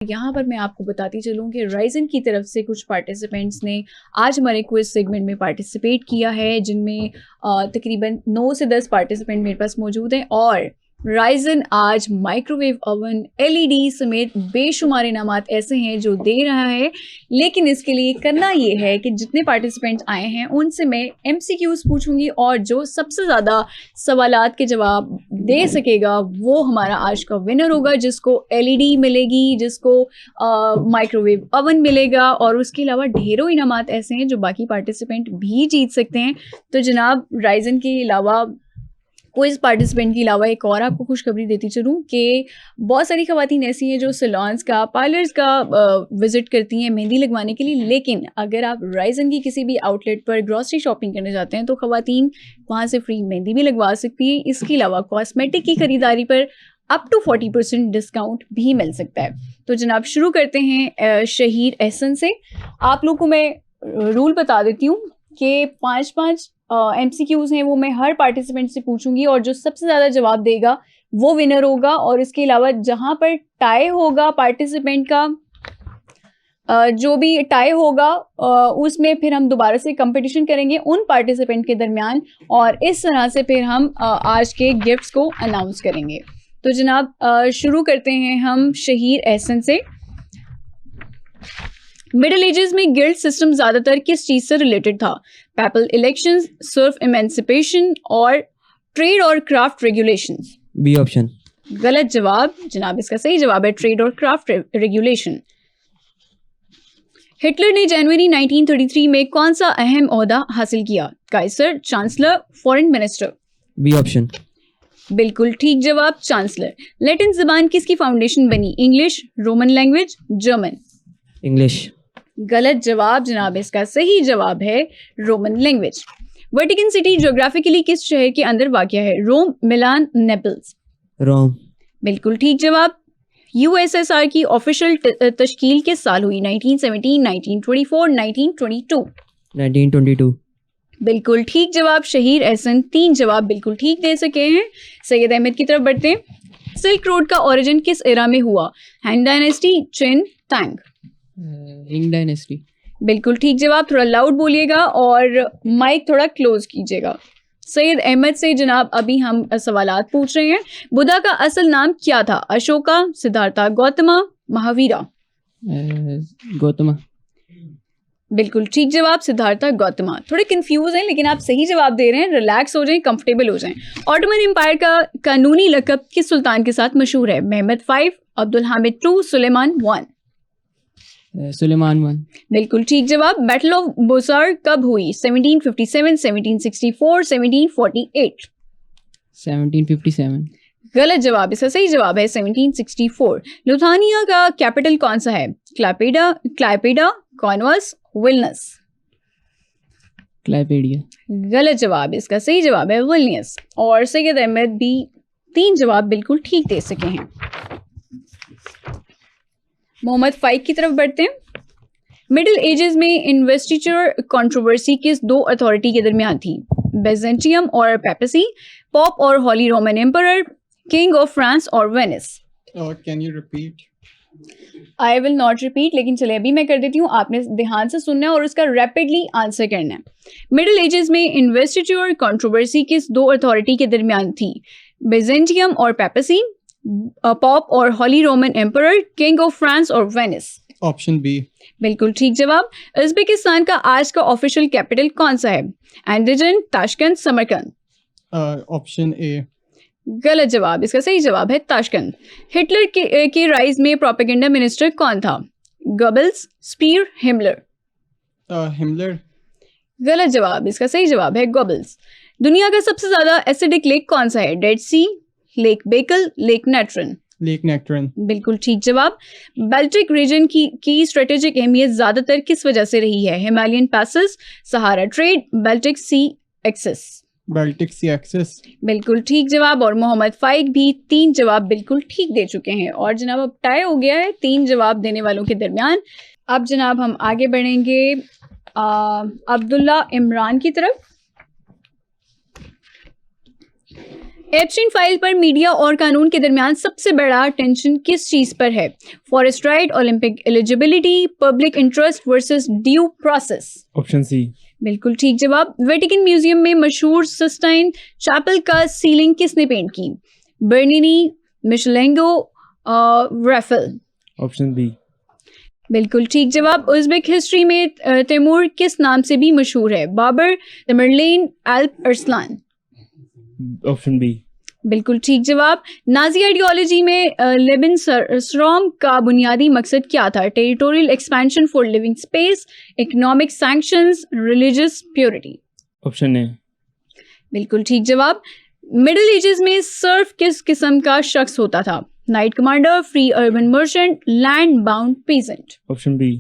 यहाँ पर मैं आपको बताती चलूँ कि राइजन की तरफ से कुछ पार्टिसिपेंट्स ने आज हमारे क्विज सेगमेंट में पार्टिसिपेट किया है, जिनमें तकरीबन 9 से 10 पार्टिसिपेंट मेरे पास मौजूद हैं। और राइजन आज माइक्रोवेव ओवन, एलईडी समेत बेशुमार इनामात ऐसे हैं जो दे रहा है। लेकिन इसके लिए करना ये है कि जितने पार्टिसिपेंट्स आए हैं उनसे मैं एमसीक्यूज पूछूंगी और जो सबसे ज़्यादा सवालात के जवाब दे सकेगा वो हमारा आज का विनर होगा, जिसको एलईडी मिलेगी, जिसको माइक्रोवेव ओवन मिलेगा। और उसके अलावा ढेरों इनामात ऐसे हैं जो बाकी पार्टिसिपेंट भी जीत सकते हैं। तो जनाब, राइजन के अलावा क्विज पार्टिसिपेंट के अलावा एक और आपको खुशखबरी देती चलूँ कि बहुत सारी ख़वातीन ऐसी हैं जो सैलून्स का, पार्लर्स का विज़िट करती हैं मेहंदी लगवाने के लिए। लेकिन अगर आप राइजन की किसी भी आउटलेट पर ग्रॉसरी शॉपिंग करने जाते हैं तो ख़वातीन वहाँ से फ्री मेहंदी भी लगवा सकती हैं। इसके अलावा कॉस्मेटिक की ख़रीदारी पर अप टू 40% डिस्काउंट भी मिल सकता है। तो जनाब, शुरू करते हैं शहीर एहसन से। आप लोग को मैं रूल बता देती हूँ कि 5-5 MCQs हैं, वो मैं हर पार्टिसिपेंट से पूछूंगी और जो सबसे ज़्यादा जवाब देगा वो विनर होगा। और इसके अलावा जहाँ पर टाई होगा पार्टिसिपेंट का, जो भी टाई होगा उसमें फिर हम दोबारा से कंपटीशन करेंगे उन पार्टिसिपेंट के दरमियान, और इस तरह से फिर हम आज के गिफ्ट्स को अनाउंस करेंगे। तो जनाब, शुरू करते हैं हम शहीर एहसन से। मिडिल एजेस में गिल्ड सिस्टम ज़्यादातर किस चीज़ से रिलेटेड था? पैपल इलेक्शंस, सर्फ इमेंसिपेशन और ट्रेड और क्राफ्ट रेगुलेशंस। B option. गलत जवाब जनाब, इसका सही जवाब है ट्रेड और क्राफ्ट रेगुलेशन। हिटलर ने जनवरी 1933 में कौन सा अहम ओहदा हासिल किया? Kaiser, chancellor, foreign minister. B option. बिल्कुल ठीक जवाब, चांसलर। लैटिन ज़बान किसकी फाउंडेशन बनी? English, Roman language, German. English. गलत जवाब जनाब, इसका सही जवाब है Roman language. Vatican city geographically किस शहर के अंदर वाक़या है? Rome, Milan, Naples. रोम। बिल्कुल ठीक जवाब। यूएसएसआर की ऑफिशियल तश्कील किस साल हुई? 1917, 1924, 1922। 1922। बिल्कुल ठीक जवाब। शहीर एहसन 3 जवाब बिल्कुल ठीक दे सके हैं। सैयद अहमद की तरफ बढ़ते हैं। सिल्क रोड का ओरिजिन किस एरा में हुआ? हैन डायनेस्टी, चिन, तंग। इंग डायनेस्टी। बिल्कुल ठीक जवाब। थोड़ा लाउड बोलिएगा और माइक थोड़ा क्लोज कीजिएगा। सैयद अहमद से जनाब अभी हम सवालात पूछ रहे हैं। बुद्धा का असल नाम क्या था? अशोका, सिद्धार्था गौतमा, महावीरा। गौतमा। बिल्कुल ठीक जवाब, सिद्धार्था गौतमा। थोड़े कंफ्यूज हैं लेकिन आप सही जवाब दे रहे हैं। रिलैक्स हो जाएं, कंफर्टेबल हो जाएं। ऑटोमन एम्पायर का कानूनी लक़ब किस सुल्तान के साथ मशहूर है? महमद 5, अब्दुल हामिद 2, सुलेमान 1। सुलेमान 1। बिल्कुल ठीक जवाब। बैटल ऑफ बुसर कब हुई? 1757, 1764, 1748। 1757। गलत जवाब, इसका सही जवाब है 1764। लुथानिया का कैपिटल कौन सा है? क्लाइपेडा, कॉर्नवाल्स, विल्नस। क्लाइपेडिया। गलत जवाब, इसका सही जवाब है विल्नियस। और सैयद अहमद भी 3 जवाब बिल्कुल ठीक दे सके हैं। मोहम्मद 5 की तरफ बढ़ते हैं। मिडिल एजेस में इन्वेस्टिचर कंट्रोवर्सी किस 2 अथॉरिटी के दरमियान थी? बेजेंटियम और पेपेसी, पॉप और holy Roman emperor, king of France और Venice. Can you repeat? I will not repeat, लेकिन चले अभी मैं कर देती हूँ। आपने ध्यान से सुनना है और उसका रैपिडली आंसर करना है। मिडिल एजेस में इन्वेस्टिचर कंट्रोवर्सी किस 2 अथॉरिटी के दरमियान थी? बेजेंटियम और पेपेसी, पॉप और holy Roman emperor, king of France और वेनिस। Option B. बिल्कुल ठीक जवाब। उज़्बेकिस्तान का आज का ऑफिशियल कैपिटल कौन सा है? Andijan, Tashkent, Samarkand. Option a. गलत जवाब, इसका सही जवाब है ताशकंद। हिटलर के राइज में प्रोपेगेंडा मिनिस्टर कौन था? Goebbels, Speer, Himmler. हिमलर। गलत जवाब, इसका सही जवाब है गॉबल्स। दुनिया का सबसे ज्यादा एसिडिक लेक कौन सा है? डेड सी, लेक बेकल, लेक नेट्रन। लेक नेक्ट्रन। बिल्कुल ठीक जवाब। बाल्टिक रीजन की स्ट्रेटेजिक अहमियत ज्यादातर किस वजह से रही है? हिमालयन पैसेस, सहारा ट्रेड, बाल्टिक सी एक्सेस। बाल्टिक सी एक्सेस। बिल्कुल ठीक जवाब। और मोहम्मद फाइक भी 3 जवाब बिल्कुल ठीक दे चुके हैं। और जनाब अब टाई हो गया है 3 जवाब देने वालों के दरमियान। अब जनाब हम आगे बढ़ेंगे अब्दुल्ला इमरान की तरफ। एप्स्टीन फाइल पर मीडिया और कानून के दरमियान सबसे बड़ा टेंशन किस चीज पर है? Forest right, Olympic eligibility, public interest versus due process. Option C. बिल्कुल ठीक जवाब। वेटिकन म्यूजियम में मशहूर सिस्टाइन चैपल का सीलिंग किसने पेंट की? Bernini, Michelangelo, Raphael. Option B. बिल्कुल ठीक जवाब। उज़्बेक हिस्ट्री में तैमूर किस नाम से भी मशहूर है? बाबर, तमरलेन, अल्प अरसलान। Option B. बिल्कुल ठीक जवाब। नाजी आइडियोलॉजी में लेबेनसरॉम का बुनियादी मकसद क्या था? Territorial expansion for living space, economic sanctions, religious purity. Option A. बिल्कुल ठीक जवाब। मिडिल एजेस में सर्फ किस किस्म का शख्स होता था? Knight commander, free urban merchant, land bound peasant. Option B.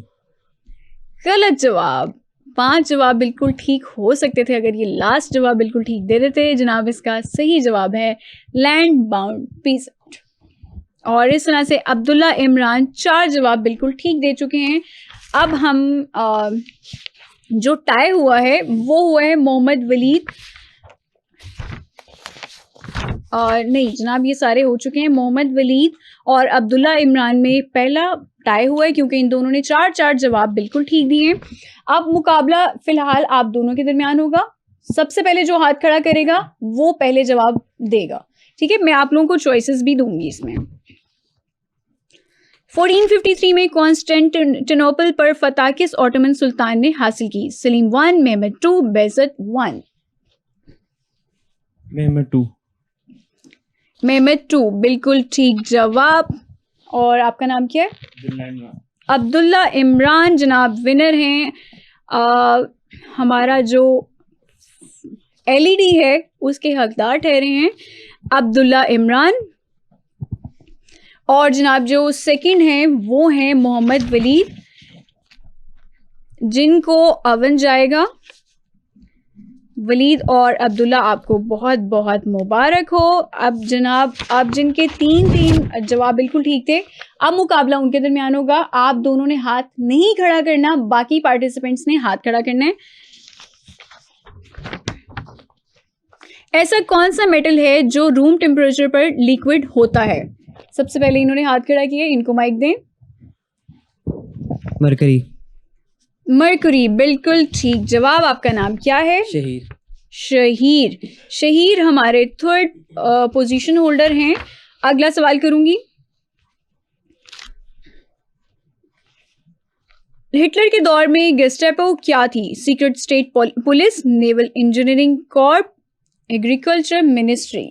गलत जवाब। 5 जवाब बिल्कुल ठीक हो सकते थे अगर ये लास्ट जवाब बिल्कुल ठीक दे देते। जनाब इसका सही जवाब है लैंड बाउंड पीजेंट। और इस तरह से अब्दुल्ला इमरान 4 जवाब बिल्कुल ठीक दे चुके हैं। अब हम जो टाई हुआ है वो हुआ है मोहम्मद वलीद और नहीं जनाब ये सारे हो चुके हैं। मोहम्मद वलीद और अब्दुल्ला इमरान में पहला टाई हुआ है क्योंकि इन दोनों ने 4 जवाब बिल्कुल ठीक दिए। अब मुकाबला फिलहाल आप दोनों के दरमियान होगा। सबसे पहले जो हाथ खड़ा करेगा वो पहले जवाब देगा। ठीक है, मैं आप लोगों को चॉइसेस भी दूंगी इसमें। 1453 में कॉन्स्टेंटिनोपल पर फतह किस ऑटोमन सुल्तान ने हासिल की? सलीम 1, मेहमद 2, बेज़त 1। मेहमद 2। मेहमद 2 बिल्कुल ठीक जवाब। और आपका नाम क्या है? अब्दुल्ला इमरान जनाब विनर हैं। हमारा जो एलईडी है उसके हकदार ठहरे हैं अब्दुल्ला इमरान। और जनाब जो सेकंड हैं वो हैं मोहम्मद वलीद जिनको अवन जाएगा। वलीद और अब्दुल्ला आपको बहुत बहुत मुबारक हो। अब जनाब आप जिनके 3 जवाब बिल्कुल ठीक थे अब मुकाबला उनके दरमियान होगा। आप दोनों ने हाथ नहीं खड़ा करना, बाकी पार्टिसिपेंट्स ने हाथ खड़ा करना है। ऐसा कौन सा मेटल है जो रूम टेम्परेचर पर लिक्विड होता है? सबसे पहले इन्होंने हाथ खड़ा किया, इनको माइक दें। मरकरी। मरकरी बिल्कुल ठीक जवाब। आपका नाम क्या है? शहीर। शहीर। शहीर हमारे 3rd पोजीशन होल्डर हैं। अगला सवाल करूंगी। हिटलर के दौर में गेस्टापो क्या थी? Secret state police, naval engineering corp, agriculture ministry.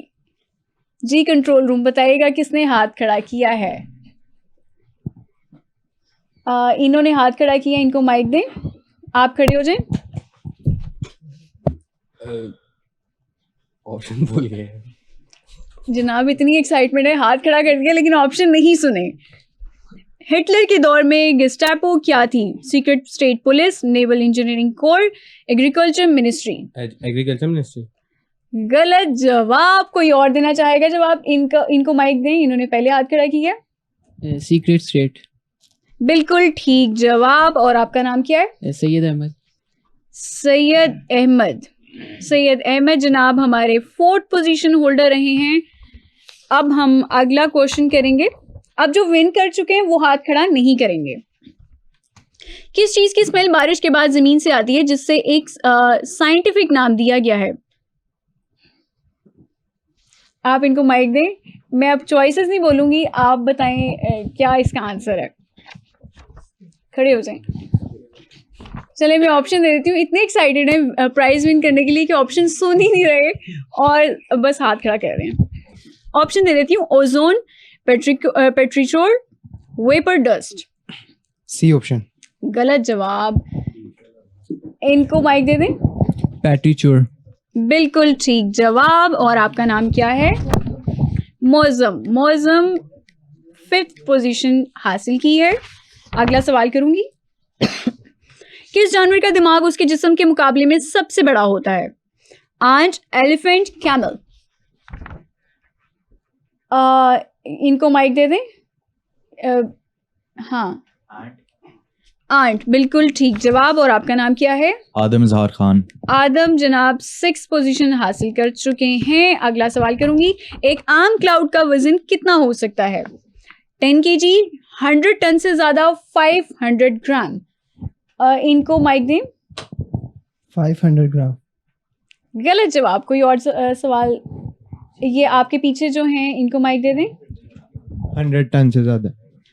जी कंट्रोल रूम बताइएगा किसने हाथ खड़ा किया है। इन्होंने हाथ खड़ा किया, इनको माइक दें। आप खड़े हो जाएं। ऑप्शन भूल गए जनाब इतनी एक्साइटमेंट है, हाथ खड़ा कर दिया लेकिन ऑप्शन नहीं सुने। हिटलर के दौर में गेस्टापो क्या थी? Secret state police, naval engineering core, agriculture ministry. Agriculture ministry. गलत जवाब। कोई और देना चाहेगा जवाब? इनको माइक दें, इन्होंने पहले हाथ खड़ा किया। Secret state. बिल्कुल ठीक जवाब। और आपका नाम क्या है? सैयद अहमद। सैयद अहमद। सैयद अहमद जनाब हमारे 4th पोजीशन होल्डर रहे हैं। अब हम अगला क्वेश्चन करेंगे। अब जो विन कर चुके हैं वो हाथ खड़ा नहीं करेंगे। किस चीज की स्मेल बारिश के बाद जमीन से आती है जिससे एक साइंटिफिक नाम दिया गया है? आप इनको माइक दें। मैं अब चॉइसेस नहीं बोलूंगी, आप बताएं क्या इसका आंसर है। खड़े हो जाएं। चले मैं ऑप्शन दे देती हूँ। इतने एक्साइटेड हैं प्राइज विन करने के लिए कि ऑप्शन सुन ही नहीं रहे और बस हाथ खड़ा कर रहे हैं। ऑप्शन दे देती हूँ। Ozone, petrichor, vapour dust. C option. गलत जवाब। इनको माइक दे दें। पेट्रीचोर। बिल्कुल ठीक जवाब। और आपका नाम क्या है? मौजम। मौजम 5th पोजीशन हासिल की है। अगला सवाल करूंगी। किस जानवर का दिमाग उसके जिस्म के मुकाबले में सबसे बड़ा होता है? Ant, elephant, camel. इनको माइक दे दें। हाँ आंट, बिल्कुल ठीक जवाब। और आपका नाम क्या है? आदम इजहार खान। आदम जनाब 6 पोजीशन हासिल कर चुके हैं। अगला सवाल करूंगी, एक आम क्लाउड का वजन कितना हो सकता है? 10 kg, 100 टन से ज्यादा, 500 ग्राम। इनको माइक दें। 500 ग्राम। गलत जवाब। कोई और सवाल? ये आपके पीछे जो हैं इनको माइक दे दें। 100 टन से ज्यादा।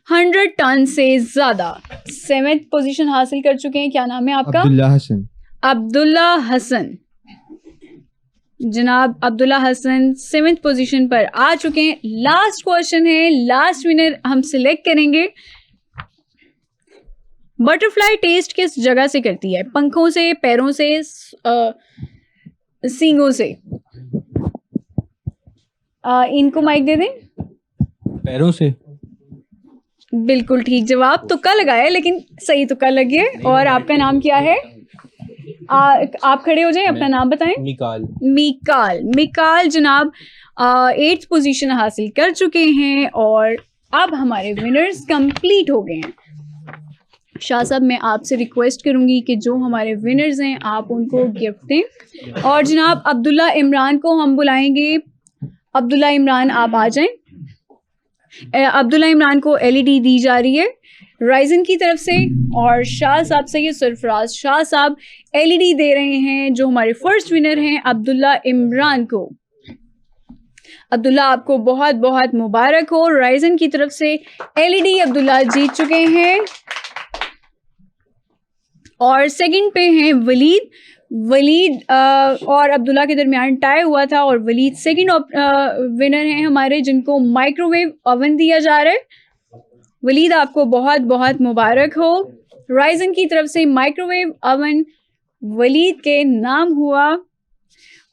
100 टन से ज्यादा। 7th पोजीशन हासिल कर चुके हैं। क्या नाम है आपका? अब्दुल्ला हसन। अब्दुल्ला हसन। जनाब अब्दुल्ला हसन 7th पोजीशन पर आ चुके हैं। लास्ट क्वेश्चन है, लास्ट विनर हम सिलेक्ट करेंगे। बटरफ्लाई टेस्ट किस जगह से करती है? पंखों से, पैरों से, सींगों से? इनको माइक दे दें। पैरों से। बिल्कुल ठीक जवाब। तुक्का लगाया लेकिन सही तुक्का लगे। और आपका नाम क्या है? आप खड़े हो जाएं, अपना नाम बताएं। मिकाल जनाब 8th पोजीशन हासिल कर चुके हैं और अब हमारे विनर्स कंप्लीट हो गए हैं। शाह साहब, मैं आपसे रिक्वेस्ट करूंगी कि जो हमारे विनर्स हैं आप उनको गिफ्ट दें। और जनाब अब्दुल्ला इमरान को हम बुलाएंगे। अब्दुल्ला इमरान आप आ जाएं। अब्दुल्ला इमरान को LED दी जा रही है राइजन की तरफ से। और शाह साहब से ये सरफराज शाह साहब LED दे रहे हैं जो हमारे फर्स्ट विनर हैं अब्दुल्ला इमरान को। अब्दुल्ला आपको बहुत बहुत मुबारक हो। राइजन की तरफ से LED अब्दुल्ला जीत चुके हैं। और सेकंड पे हैं वलीद और अब्दुल्ला के दरमियान टाई हुआ था और वलीद सेकंड विनर हैं हमारे, जिनको माइक्रोवेव ओवन दिया जा रहा है। वलीद आपको बहुत बहुत मुबारक हो। राइजन की तरफ से माइक्रोवेव ओवन वलीद के नाम हुआ।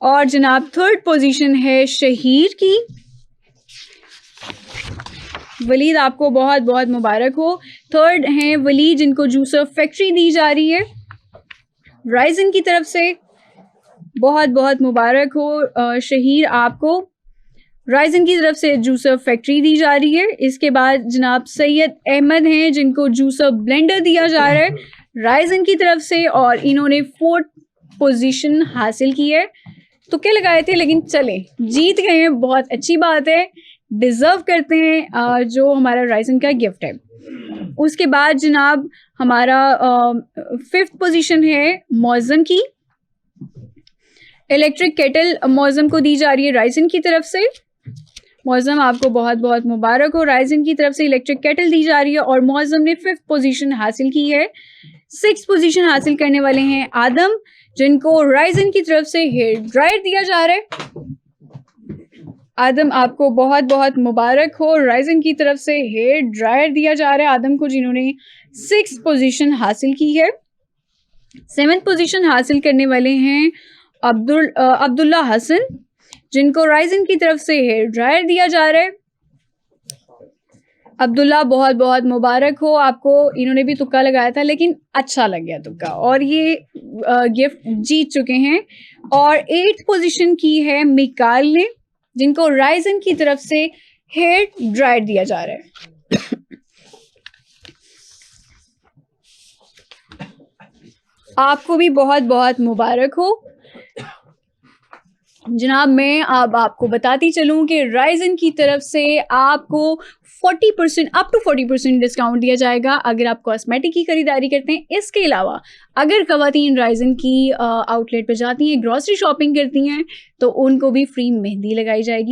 और जनाब 3rd पोजीशन है शहीर की। वलीद आपको बहुत बहुत मुबारक हो। 3rd हैं वलीद, जिनको जूसर फैक्ट्री दी जा रही है राइजन की तरफ से। बहुत बहुत मुबारक हो शहीर आपको। राइजन की तरफ से जूसर फैक्ट्री दी जा रही है। इसके बाद जनाब सैयद अहमद हैं, जिनको जूसर ब्लेंडर दिया जा रहा है राइजन की तरफ से और इन्होंने 4th पोजीशन हासिल की है। तुक्के लगाए थे लेकिन चले, जीत गए हैं, बहुत अच्छी बात है, डिज़र्व करते हैं जो हमारा राइजन का गिफ्ट है। उसके बाद जनाब हमारा 5th पोजीशन है मौज़म की। इलेक्ट्रिक केटल मौज़म को दी जा रही है राइजन की तरफ से। मौज़म आपको बहुत बहुत मुबारक हो। राइजन की तरफ से इलेक्ट्रिक केटल दी जा रही है और मौज़म ने 5th पोजीशन हासिल की है। 6th पोजीशन हासिल करने वाले हैं आदम, जिनको राइजन की तरफ से हेयर ड्रायर दिया जा रहा है। आदम आपको बहुत बहुत मुबारक हो। राइजन की तरफ से हेयर ड्रायर दिया जा रहा है आदम को, जिन्होंने 6th पोजीशन हासिल की है। 7th पोजीशन हासिल करने वाले हैं अब्दुल्ला हसन, जिनको राइजन की तरफ से हेयर ड्रायर दिया जा रहा है। अब्दुल्ला बहुत बहुत मुबारक हो आपको। इन्होंने भी तुक्का लगाया था लेकिन अच्छा लग गया तुक्का और ये गिफ्ट जीत चुके हैं। और 8th पोजीशन की है मिकाल ने, जिनको राइजन की तरफ से हेयर ड्रायर दिया जा रहा है। आपको भी बहुत बहुत मुबारक हो जनाब। मैं अब आपको बताती चलूं कि राइजन की तरफ से आपको 40% अप टू 40% डिस्काउंट दिया जाएगा अगर आप कॉस्मेटिक की खरीदारी करते हैं। इसके अलावा अगर ख़वातीन राइजन की आउटलेट पर जाती हैं, ग्रॉसरी शॉपिंग करती हैं, तो उनको भी फ्री मेहंदी लगाई जाएगी।